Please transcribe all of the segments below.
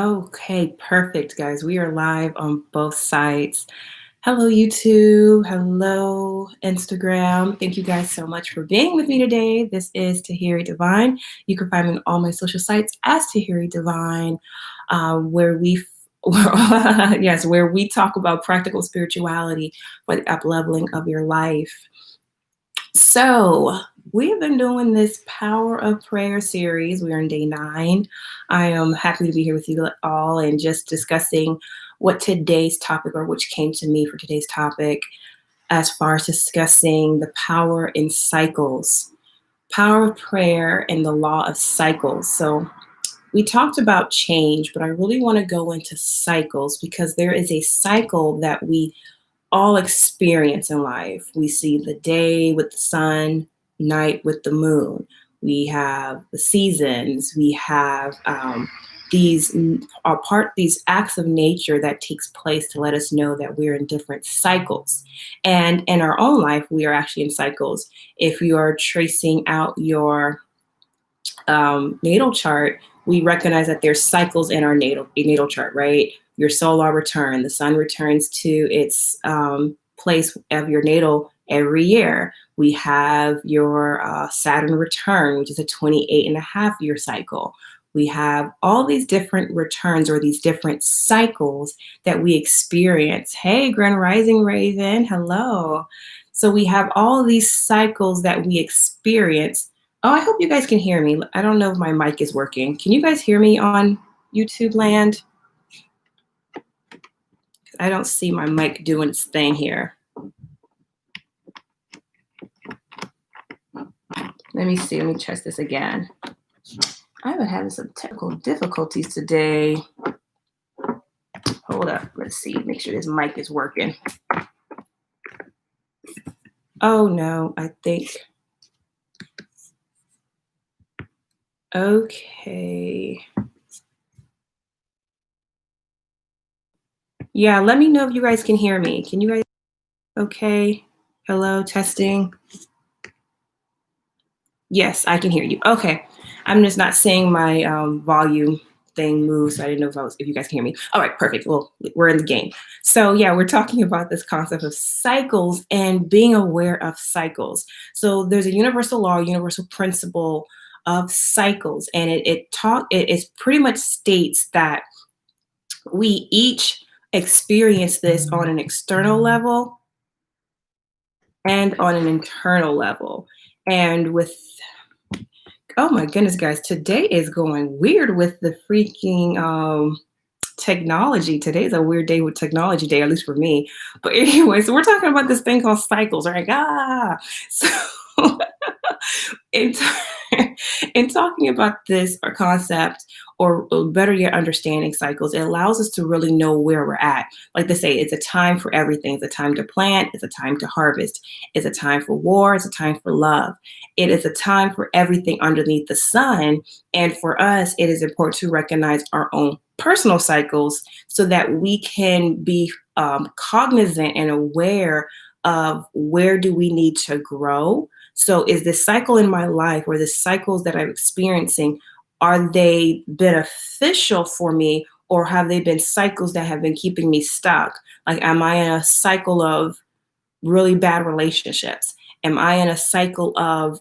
Okay, perfect, guys. We are live on both sides. Hello, YouTube. Hello, Instagram. Thank you guys so much for being with me today. This is Tahiri Divine. You can find me on all my social sites as Tahiri Divine, where where we talk about practical spirituality for the up leveling of your life. So, we have been doing this Power of Prayer series. We are in day 9. I am happy to be here with you all and just discussing what today's topic, or which came to me for today's topic, as far as discussing the power in cycles, power of prayer and the law of cycles. So, we talked about change, but I really want to go into cycles because there is a cycle that we all experience in life. We see the day with the sun, night with the moon. We have the seasons. We have these acts of nature that takes place to let us know that we're in different cycles. And in our own life, we are actually in cycles. If you are tracing out your natal chart, we recognize that there's cycles in our natal chart, right? Your solar return, the sun returns to its place of your natal every year. We have your Saturn return, which is a 28.5 year cycle. We have all these different returns or these different cycles that we experience. Hey, Grand Rising Raven, hello. So we have all of these cycles that we experience. Oh, I hope you guys can hear me. I don't know if my mic is working. Can you guys hear me on YouTube land? I don't see my mic doing its thing here. Let me see. Let me test this again. I've been having some technical difficulties today. Hold up. Let's see. Make sure this mic is working. Oh, no. I think. Okay. Yeah, let me know if you guys can hear me. Can you guys? Okay. Hello, testing. Yes, I can hear you. Okay. I'm just not seeing my volume thing move, so I didn't know if you guys can hear me. All right, perfect. Well, we're in the game. So yeah, we're talking about this concept of cycles and being aware of cycles. So there's a universal law, universal principle of cycles, and it pretty much states that we each experience this on an external level and on an internal level. And oh my goodness, guys, today is going weird with the freaking technology. Today's a weird day with technology day, at least for me. But anyway, so we're talking about this thing called cycles, right? So in, in talking about this concept, or better yet, understanding cycles, it allows us to really know where we're at. Like they say, it's a time for everything. It's a time to plant. It's a time to harvest. It's a time for war. It's a time for love. It is a time for everything underneath the sun. And for us, it is important to recognize our own personal cycles so that we can be cognizant and aware of where do we need to grow. So is this cycle in my life, or the cycles that I'm experiencing, are they beneficial for me, or have they been cycles that have been keeping me stuck? Like, am I in a cycle of really bad relationships? Am I in a cycle of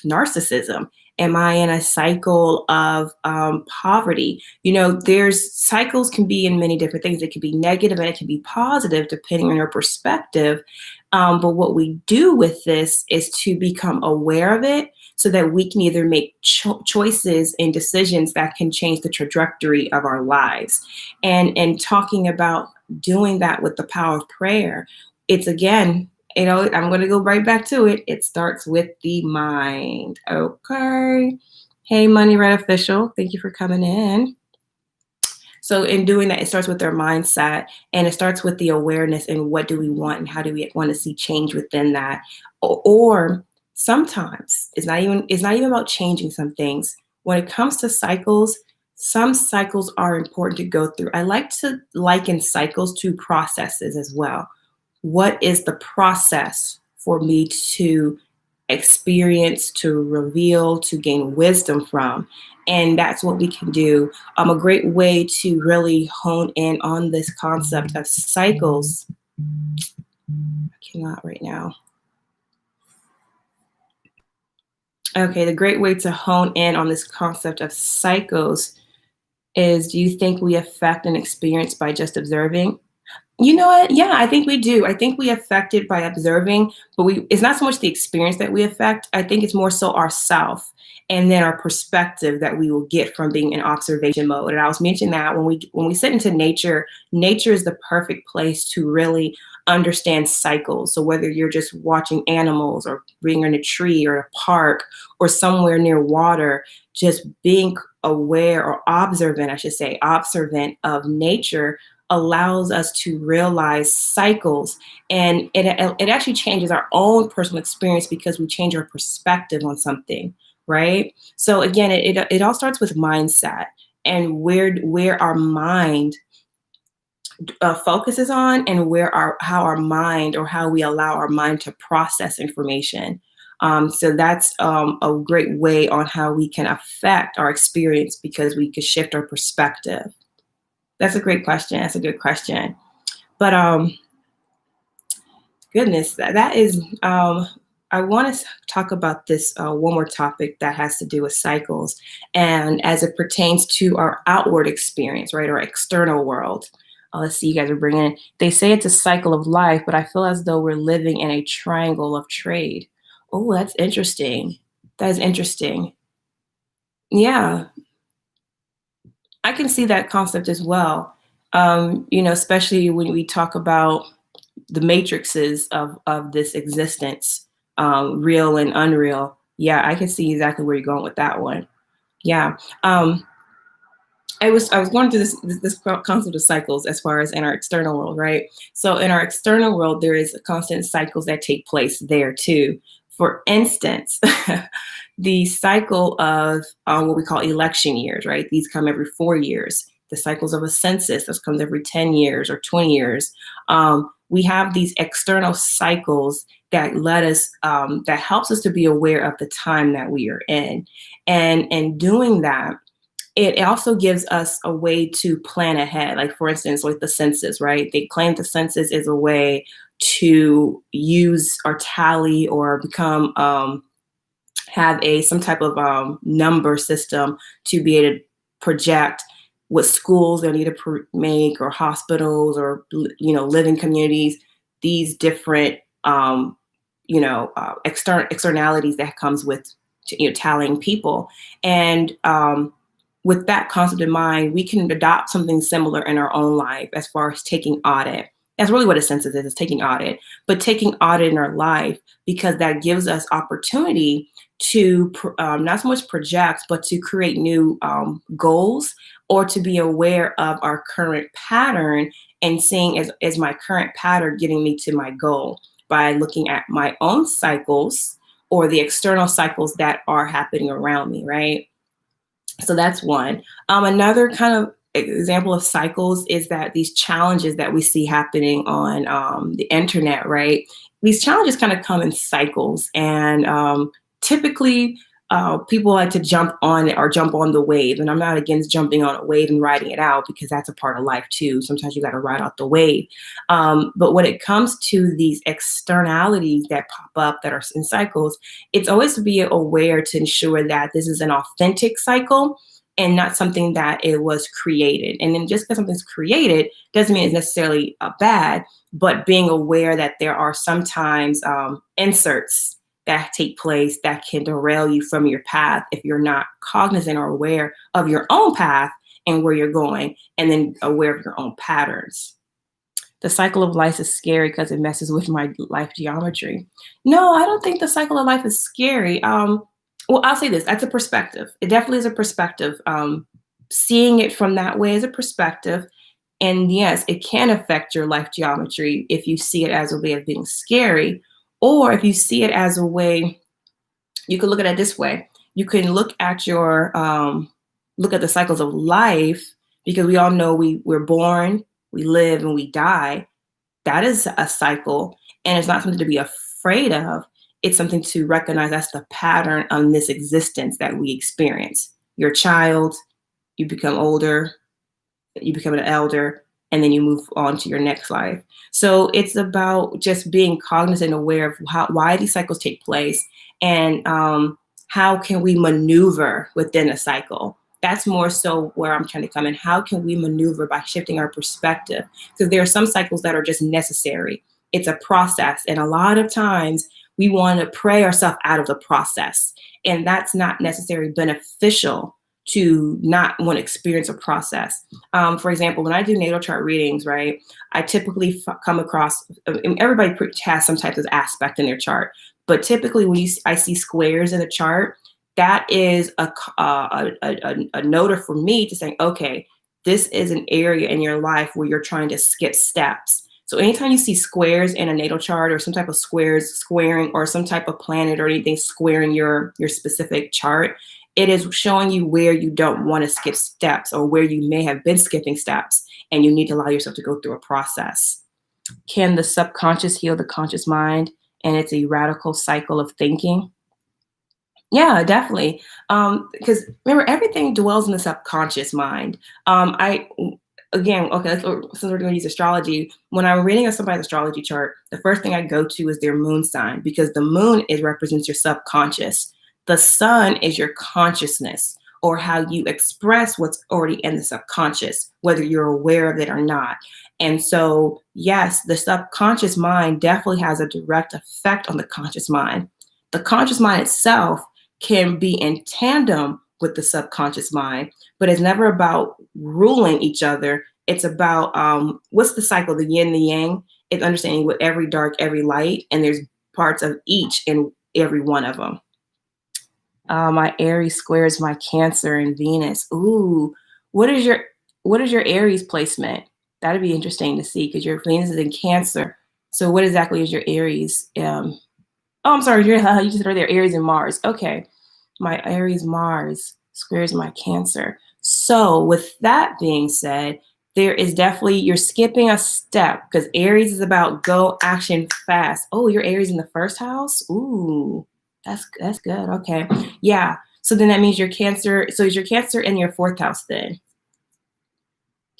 narcissism? Am I in a cycle of poverty? There's cycles can be in many different things. It can be negative and it can be positive depending on your perspective. But what we do with this is to become aware of it so that we can either make choices and decisions that can change the trajectory of our lives. And talking about doing that with the power of prayer, it's again, I'm going to go right back to it. It starts with the mind. Okay. Hey, Money Red Official. Thank you for coming in. So in doing that, it starts with their mindset, and it starts with the awareness and what do we want and how do we want to see change within that. Or sometimes it's not even about changing some things. When it comes to cycles, some cycles are important to go through. I like to liken cycles to processes as well. What is the process for me to experience, to reveal, to gain wisdom from. And that's what we can do. A great way to really hone in on this concept of cycles. I cannot right now. Okay, the great way to hone in on this concept of cycles is, do you think we affect an experience by just observing? You know what? Yeah, I think we do. I think we affect it by observing, but it's not so much the experience that we affect. I think it's more so ourself and then our perspective that we will get from being in observation mode. And I was mentioning that when we sit into nature, nature is the perfect place to really understand cycles. So whether you're just watching animals or being in a tree or a park or somewhere near water, just being aware or observant, I should say, observant of nature allows us to realize cycles, and it actually changes our own personal experience because we change our perspective on something, right? So again, it all starts with mindset and where our mind focuses on, and how our mind, or how we allow our mind to process information. So that's a great way on how we can affect our experience, because we could shift our perspective. That's a great question. That's a good question. But goodness, that is. I want to talk about this one more topic that has to do with cycles, and as it pertains to our outward experience, right, our external world. Let's see, you guys are bringing in. They say it's a cycle of life, but I feel as though we're living in a triangle of trade. Oh, that's interesting. That is interesting. Yeah, I can see that concept as well. Especially when we talk about the matrices of this existence, real and unreal. Yeah, I can see exactly where you're going with that one. Yeah. I was going through this concept of cycles as far as in our external world, right? So in our external world, there is constant cycles that take place there too. For instance, the cycle of what we call election years, right? These come every 4 years. The cycles of a census, that comes every 10 years or 20 years. We have these external cycles that that helps us to be aware of the time that we are in. And doing that, it also gives us a way to plan ahead. Like, for instance, like the census, right? They claim the census is a way to use or tally or become have some type of number system to be able to project what schools they need to make, or hospitals, or living communities. These different externalities that comes with tallying people, and with that concept in mind, we can adopt something similar in our own life as far as taking audit. That's really what a census is taking audit, but taking audit in our life, because that gives us opportunity to not so much project, but to create new goals, or to be aware of our current pattern and seeing, is my current pattern getting me to my goal, by looking at my own cycles or the external cycles that are happening around me, right? So that's one. Another kind of example of cycles is that these challenges that we see happening on the internet, right? These challenges kind of come in cycles, and typically people like to jump on it or jump on the wave. And I'm not against jumping on a wave and riding it out, because that's a part of life too. Sometimes you got to ride out the wave. But when it comes to these externalities that pop up that are in cycles, it's always to be aware to ensure that this is an authentic cycle and not something that it was created. And then just because something's created doesn't mean it's necessarily bad, but being aware that there are sometimes inserts that take place that can derail you from your path if you're not cognizant or aware of your own path and where you're going, and then aware of your own patterns. The cycle of life is scary because it messes with my life geometry. No, I don't think the cycle of life is scary. Well, I'll say this, that's a perspective. It definitely is a perspective. Seeing it from that way is a perspective. And yes, it can affect your life geometry if you see it as a way of being scary, or if you see it as a way, you can look at it this way. You can look at look at the cycles of life, because we all know we're born, we live, and we die. That is a cycle, and it's not something to be afraid of. it's something to recognize that's the pattern of this existence that we experience. You're a child, you become older, you become an elder, and then you move on to your next life. So it's about just being cognizant and aware of why these cycles take place, and how can we maneuver within a cycle. That's more so where I'm trying to come in. How can we maneuver by shifting our perspective? Because there are some cycles that are just necessary. It's a process. And a lot of times we want to pray ourselves out of the process. And that's not necessarily beneficial to not want to experience a process. For example, when I do natal chart readings, right, I typically come across, everybody has some type of aspect in their chart, but typically when I see squares in a chart, that is a noter for me to say, okay, this is an area in your life where you're trying to skip steps. So anytime you see squares in a natal chart, or some type of squaring, or some type of planet or anything squaring your specific chart, it is showing you where you don't want to skip steps, or where you may have been skipping steps, and you need to allow yourself to go through a process. Can the subconscious heal the conscious mind? And it's a radical cycle of thinking. Yeah, definitely. Because remember, everything dwells in the subconscious mind. I Again, okay, since we're going to use astrology, when I'm reading somebody's astrology chart, the first thing I go to is their moon sign, because the moon represents your subconscious. The sun is your consciousness, or how you express what's already in the subconscious, whether you're aware of it or not. And so, yes, the subconscious mind definitely has a direct effect on the conscious mind. The conscious mind itself can be in tandem with the subconscious mind, but it's never about ruling each other. It's about what's the cycle, the yin, the yang. It's understanding with every dark, every light, and there's parts of each in every one of them. My Aries squares my Cancer and Venus. Ooh, what is your Aries placement? That'd be interesting to see, because your Venus is in Cancer. So what exactly is your Aries? Oh, I'm sorry, you just said earlier Aries and Mars. Okay, my Aries Mars squares my Cancer. So with that being said, there is definitely, you're skipping a step, because Aries is about go, action, fast. Oh, your Aries in the first house? Ooh, that's good. Okay. Yeah. So then that means your Cancer. So is your Cancer in your fourth house then?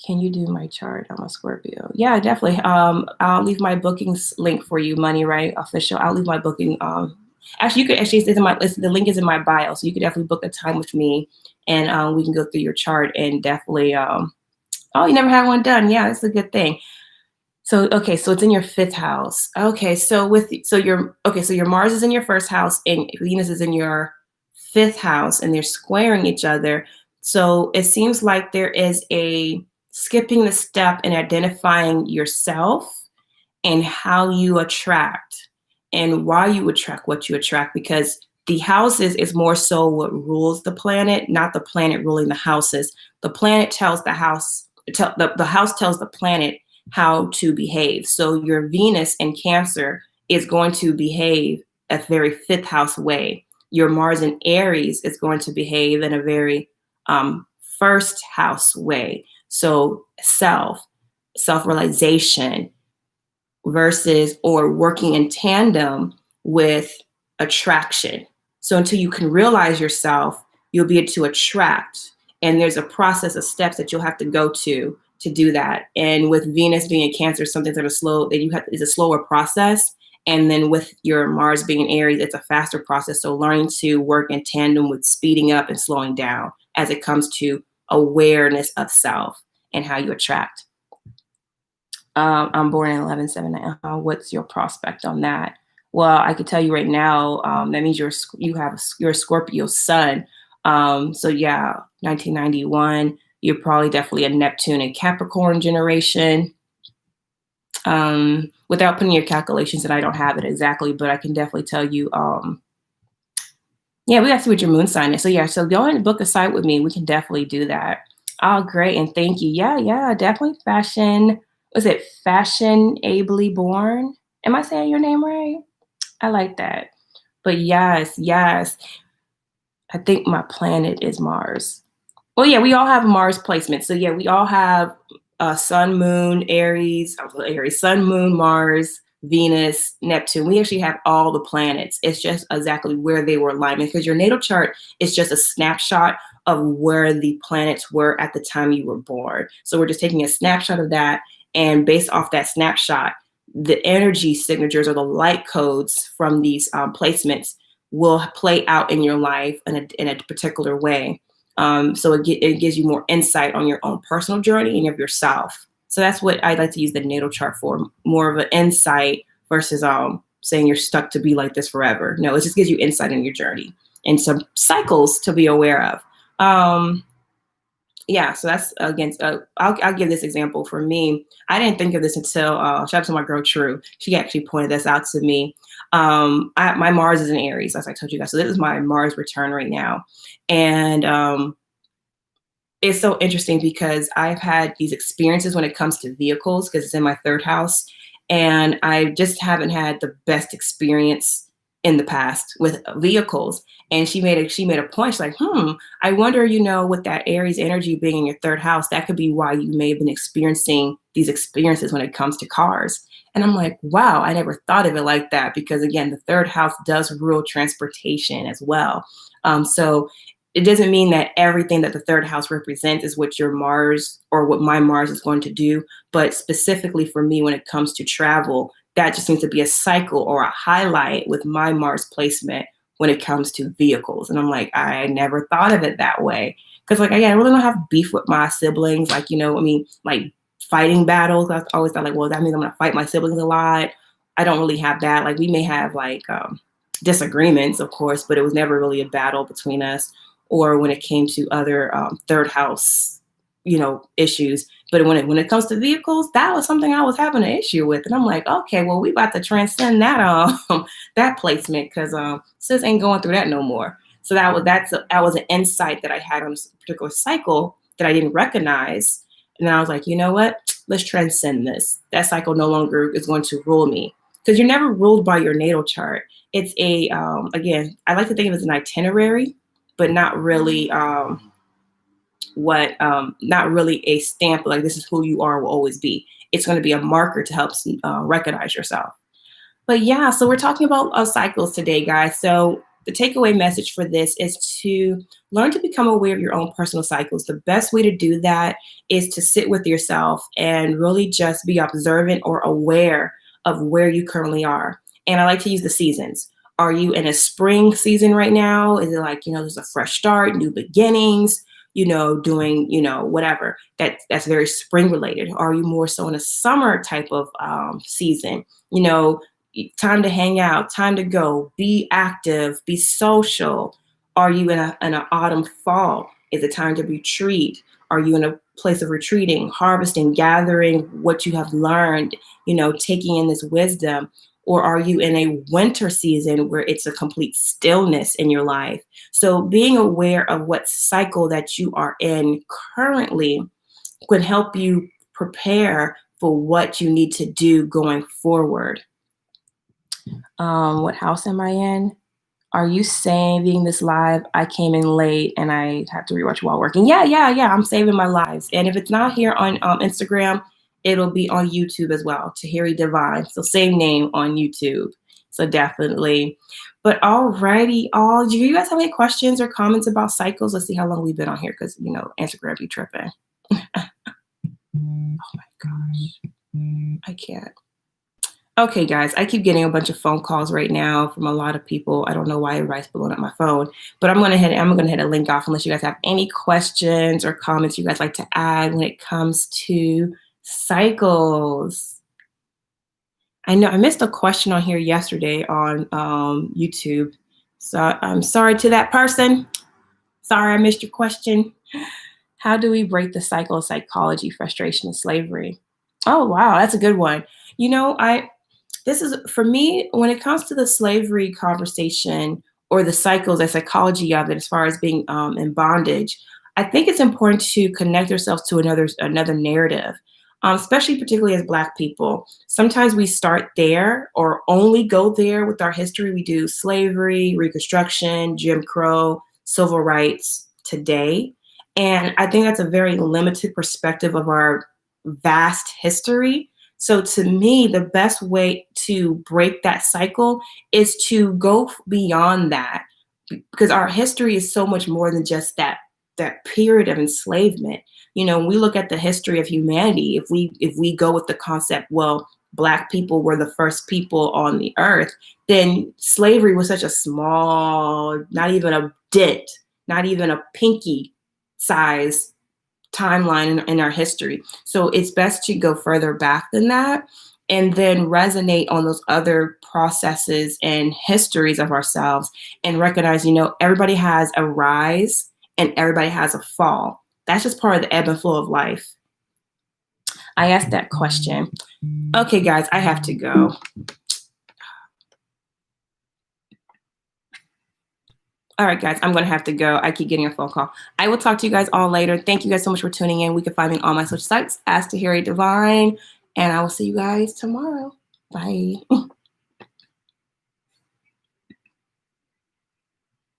Can you do my chart? I'm a Scorpio. Yeah, definitely. I'll leave my bookings link for you, Money Right Official. I'll leave my booking. Actually, you could actually, it's in my list. The link is in my bio, so you could definitely book a time with me, and we can go through your chart, and definitely. Oh, you never had one done? Yeah, that's a good thing. So okay, so it's in your fifth house. Okay, so your Mars is in your first house, and Venus is in your fifth house, and they're squaring each other. So it seems like there is a skipping the step in identifying yourself and how you attract, and why you attract what you attract, because the houses is more so what rules the planet, not the planet ruling the houses. The planet tells the house, the house tells the planet how to behave. So your Venus in Cancer is going to behave a very fifth house way. Your Mars in Aries is going to behave in a very first house way. So self-realization versus, or working in tandem with attraction. So until you can realize yourself, you'll be able to attract. And there's a process of steps that you'll have to go to do that. And with Venus being in Cancer, something that is slow, that is a slower process. And then with your Mars being in Aries, it's a faster process. So learning to work in tandem with speeding up and slowing down as it comes to awareness of self and how you attract. I'm born in 11/7. What's your prospect on that? Well, I could tell you right now, that means you're a Scorpio sun. So yeah, 1991. You're probably definitely a Neptune and Capricorn generation. Without putting your calculations, and I don't have it exactly, but I can definitely tell you. Yeah, we got to see what your moon sign is. So yeah, so go ahead and book a site with me. We can definitely do that. Oh, great, and thank you. Yeah, definitely fashion. Was it fashionably born? Am I saying your name right? I like that. But yes. I think my planet is Mars. Well, yeah, we all have Mars placement. So yeah, we all have Sun, Moon, Aries, Sun, Moon, Mars, Venus, Neptune. We actually have all the planets. It's just exactly where they were alignment, because your natal chart is just a snapshot of where the planets were at the time you were born. So we're just taking a snapshot of that, and based off that snapshot, the energy signatures or the light codes from these placements will play out in your life in a particular way. So it gives you more insight on your own personal journey and of yourself. So that's what I like to use the natal chart for, more of an insight versus saying you're stuck to be like this forever. No, it just gives you insight in your journey and some cycles to be aware of. Yeah, so that's against. I'll give this example for me. I didn't think of this until shout out to my girl True. She actually pointed this out to me. My Mars is in Aries, as I told you guys. So this is my Mars return right now, and it's so interesting because I've had these experiences when it comes to vehicles because it's in my third house, and I just haven't had the best experience in the past with vehicles. And she made a point. She's like, I wonder, with that Aries energy being in your third house, that could be why you may have been experiencing these experiences when it comes to cars. And I'm like, wow, I never thought of it like that, because again, the third house does rule transportation as well. So it doesn't mean that everything that the third house represents is what your Mars or what my Mars is going to do. But specifically for me, when it comes to travel, that just seems to be a cycle or a highlight with my Mars placement when it comes to vehicles. And I'm like, I never thought of it that way. Because like, again, I really don't have beef with my siblings. Like, like fighting battles. I always thought like, well, that means I'm going to fight my siblings a lot. I don't really have that. Like we may have like disagreements, of course, but it was never really a battle between us. Or when it came to other third house, issues. But when it comes to vehicles, that was something I was having an issue with. And I'm like, okay, well, we about to transcend that that placement, because sis ain't going through that no more. So that was an insight that I had on a particular cycle that I didn't recognize. And then I was like, you know what? Let's transcend this. That cycle no longer is going to rule me, because you're never ruled by your natal chart. It's again, I like to think of it as an itinerary, but not really not really a stamp like this is who you are will always be. It's going to be a marker to help recognize yourself. But yeah, so we're talking about cycles today, guys. So the takeaway message for this is to learn to become aware of your own personal cycles. The best way to do that is to sit with yourself and really just be observant or aware of where you currently are. And I like to use the seasons. Are you in a spring season right now? Is it like, there's a fresh start, new beginnings, doing, whatever that's very spring related? Are you more so in a summer type of season? Time to hang out, time to go, be active, be social. Are you in an autumn fall? Is it time to retreat? Are you in a place of retreating, harvesting, gathering what you have learned, taking in this wisdom? Or are you in a winter season where it's a complete stillness in your life? So being aware of what cycle that you are in currently could help you prepare for what you need to do going forward. What house am I in? Are you saving this live? I came in late and I have to rewatch while working. Yeah. I'm saving my lives. And if it's not here on Instagram, it'll be on YouTube as well, Tahiri Divine. So same name on YouTube. So definitely. But alrighty, do you guys have any questions or comments about cycles? Let's see how long we've been on here, because Instagram be tripping. Oh my gosh. I can't. Okay, guys, I keep getting a bunch of phone calls right now from a lot of people. I don't know why everybody's blowing up my phone, but I'm going to hit a link off unless you guys have any questions or comments you guys like to add when it comes to cycles. I know I missed a question on here yesterday on YouTube, so I'm sorry to that person. Sorry I missed your question. How do we break the cycle of psychology, frustration, and slavery? Oh, wow, that's a good one. This is, for me, when it comes to the slavery conversation or the cycles, the psychology of it, as far as being in bondage, I think it's important to connect ourselves to another narrative, especially particularly as Black people. Sometimes we start there or only go there with our history. We do slavery, Reconstruction, Jim Crow, civil rights today. And I think that's a very limited perspective of our vast history. So to me, the best way to break that cycle is to go beyond that, because our history is so much more than just that period of enslavement. When we look at the history of humanity, if we go with the concept, well, Black people were the first people on the earth, then slavery was such a small, not even a dent, not even a pinky size timeline in our history. So it's best to go further back than that, and then resonate on those other processes and histories of ourselves, and recognize, everybody has a rise and everybody has a fall. That's just part of the ebb and flow of life. I asked that question. Okay, guys, I have to go. All right, guys, I'm going to have to go. I keep getting a phone call. I will talk to you guys all later. Thank you guys so much for tuning in. We can find me on my social sites, Ask Tahiri Divine, and I will see you guys tomorrow. Bye.